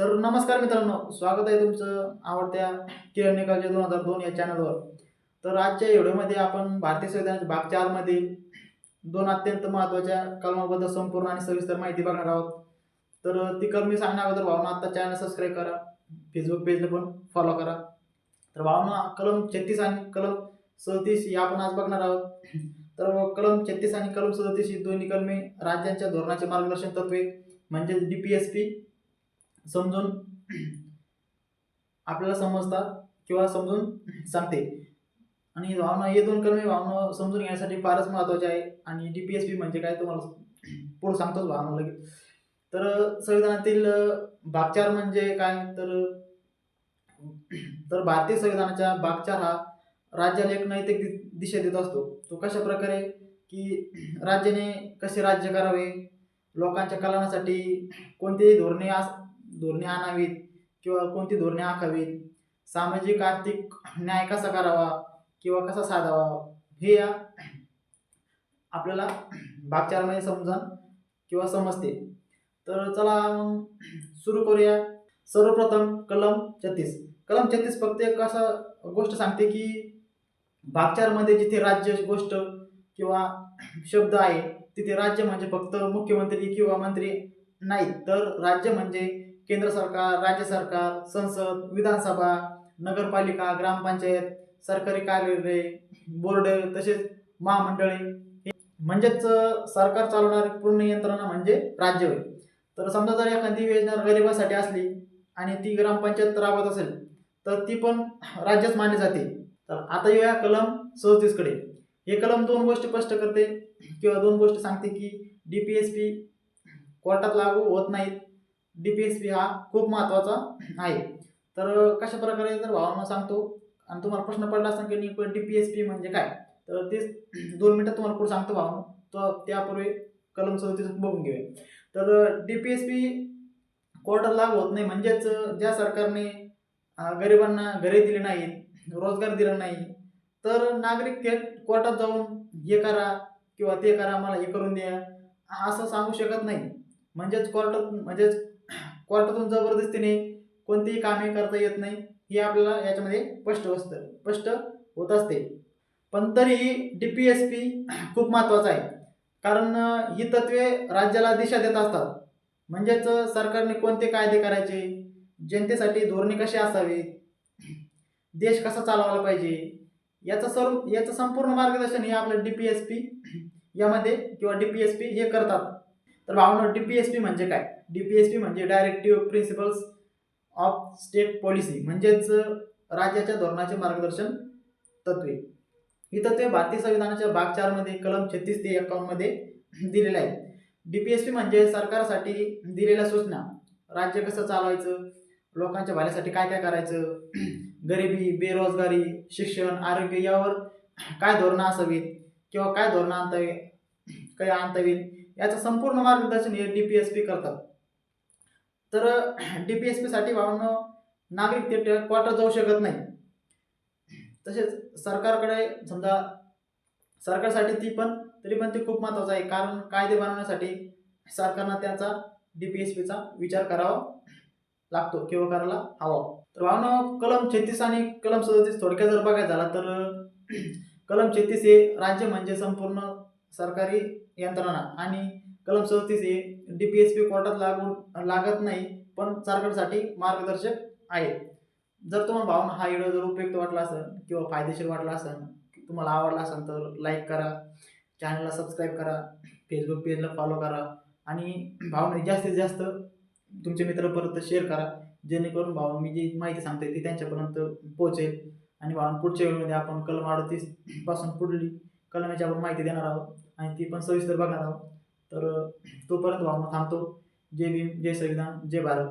तर नमस्कार मित्रांनो, स्वागत आहे तुमचं आवडत्या किरण निकालचे 2002 या चॅनलवर. तर आजच्या व्हिडिओमध्ये आपण भारतीय संविधानाच्या भाग 4 मधील दोन अत्यंत महत्त्वाच्या कलमाबद्दल संपूर्ण आणि सविस्तर माहिती बघणार आहोत. तर ती कलम मी सांगण्या अगोदर भावना आता चॅनल सबस्क्राईब करा, फेसबुक पेजला पण फॉलो करा. तर भावना कलम 36 आणि कलम 37 या आपण आज बघणार आहोत. तर कलम 36 आणि कलम 37 ही दोन्ही कलमे राज्यांच्या धोरणाचे मार्गदर्शन तत्वे म्हणजे DPSP समजून आपल्याला समजतात किंवा समजून सांगते. आणि भावना हे दोन कलमे भावना समजून घेण्यासाठी फारच महत्त्वाचे आहे. आणि DPSP म्हणजे काय तुम्हाला पुढे सांगतोच भावना लगेच. तर संविधानातील भाग 4 म्हणजे काय, तर भारतीय संविधानाच्या भाग 4 हा राज्याला एक नैतिक दिशा देत असतो. तो कशा प्रकारे की राज्याने कसे राज्य करावे, लोकांच्या कल्याणासाठी कोणती धोरणे आणावीत किंवा कोणती धोरणे आखावीत, सामाजिक आर्थिक न्याय कसा करावा किंवा कसा साधावा, हे या आपल्याला भाग 4 मध्ये समजून किंवा समजते. तर चला मग सुरू करूया. सर्वप्रथम कलम 36. कलम 36 फक्त एक असं गोष्ट सांगते की भाग 4 मध्ये जिथे राज्य गोष्ट किंवा शब्द आहे तिथे राज्य म्हणजे फक्त मुख्यमंत्री किंवा मंत्री नाही, तर राज्य म्हणजे केंद्र सरकार, राज्य सरकार, संसद, विधानसभा, नगरपालिका, ग्रामपंचायत, सरकारी कार्यालय, बोर्ड तसेच महामंडळे, म्हणजेच सरकार चालवणारी पूर्ण यंत्रणा म्हणजे राज्य होय. तर समजा जर एखादी योजना गरिबांसाठी असली आणि ती ग्रामपंचायत राबवत असेल तर ती पण राज्यच मानली जाते. तर आता येऊया कलम 37 कडे. हे कलम दोन गोष्टी स्पष्ट करते किंवा दोन गोष्टी सांगते की DPSP कोर्टात लागू होत नाहीत. DPSP हा खूप महत्त्वाचा आहे. तर कशा प्रकारे जर भावना सांगतो आणि तुम्हाला प्रश्न पडला असेल की DPSP म्हणजे काय, तर ते 2 मिनिटात तुम्हाला पुढे सांगतो भावना. तर त्यापूर्वी कलम 37 बघून घेऊया. तर DPSP कोर्टात लागू होत नाही म्हणजेच ज्या सरकारने गरिबांना घरे दिली नाहीत, रोजगार दिला नाही, तर नागरिक थेट कोर्टात जाऊन हे करा किंवा ते करा, मला हे करून द्या असं सांगू शकत नाही. म्हणजेच कोर्टातून जबरदस्तीने कोणतीही कामे करता येत नाही, हे आपल्याला याच्यामध्ये स्पष्ट होत असते. पण तरीही DPSP खूप महत्त्वाचं आहे, कारण ही तत्वे राज्याला दिशा देत असतात. म्हणजेच सरकारने कोणते कायदे करायचे, जनतेसाठी धोरणे कशी असावी, देश कसा चालवायला पाहिजे, याचं संपूर्ण मार्गदर्शन हे आपलं DPSP यामध्ये किंवा DPSP हे करतात. तर भावना DPSP म्हणजे काय? DPSP म्हणजे directive principles of state policy, म्हणजेच राज्याच्या धोरणाचे मार्गदर्शन तत्वे. ही तत्वे भारतीय संविधानाच्या भाग 4 मध्ये कलम 36 ते 51 मध्ये दिलेले आहेत. DPSP म्हणजे सरकारसाठी दिलेल्या सूचना, राज्य कसं चालवायचं, लोकांच्या भल्यासाठी काय काय करायचं, गरिबी, बेरोजगारी, शिक्षण, आरोग्य यावर काय धोरणं असावीत किंवा काय धोरणं आणता येईल, याचं संपूर्ण मार्गदर्शन हे DPSP करतात. तर DPSP साठी भावना नागरिक थेट कोर्टात जाऊ शकत नाही. तसेच सरकारकडे समजा सरकारसाठी तरी पण ते खूप महत्त्वाचं आहे, कारण कायदे बनवण्यासाठी सरकारनं त्याचा DPSPचा विचार करावा लागतो किंवा करायला हवा. तर भावना कलम 36 आणि कलम 37 थोडक्यात जर बघायचं झाला तर कलम 36 हे राज्य म्हणजे संपूर्ण सरकारी यंत्रणा आणि कलम 37 हे DPSP कोर्टात लागत नाही पण सरकारसाठी मार्गदर्शक आहे. जर तुम्हाला भावना हा व्हिडिओ जर उपयुक्त वाटला असेल किंवा फायदेशीर वाटला असेल, तुम्हाला आवडला असेल तर लाईक करा, चॅनलला सबस्क्राईब करा, फेसबुक पेजला फॉलो करा आणि भावना जास्तीत जास्त तुमच्या मित्रांपर्यंत शेअर करा, जेणेकरून भावना मी जी माहिती सांगते ती त्यांच्यापर्यंत पोहोचेल. आणि भावना पुढच्या व्हिडिओमध्ये आपण कलम 38 पासून पुढली कलमाची आपण माहिती देणार आहोत आणि ती पण सविस्तर बघणार आहोत. तर तोपर्यंत भावना थांबतो. जय भीम, जय संविधान, जय भारत.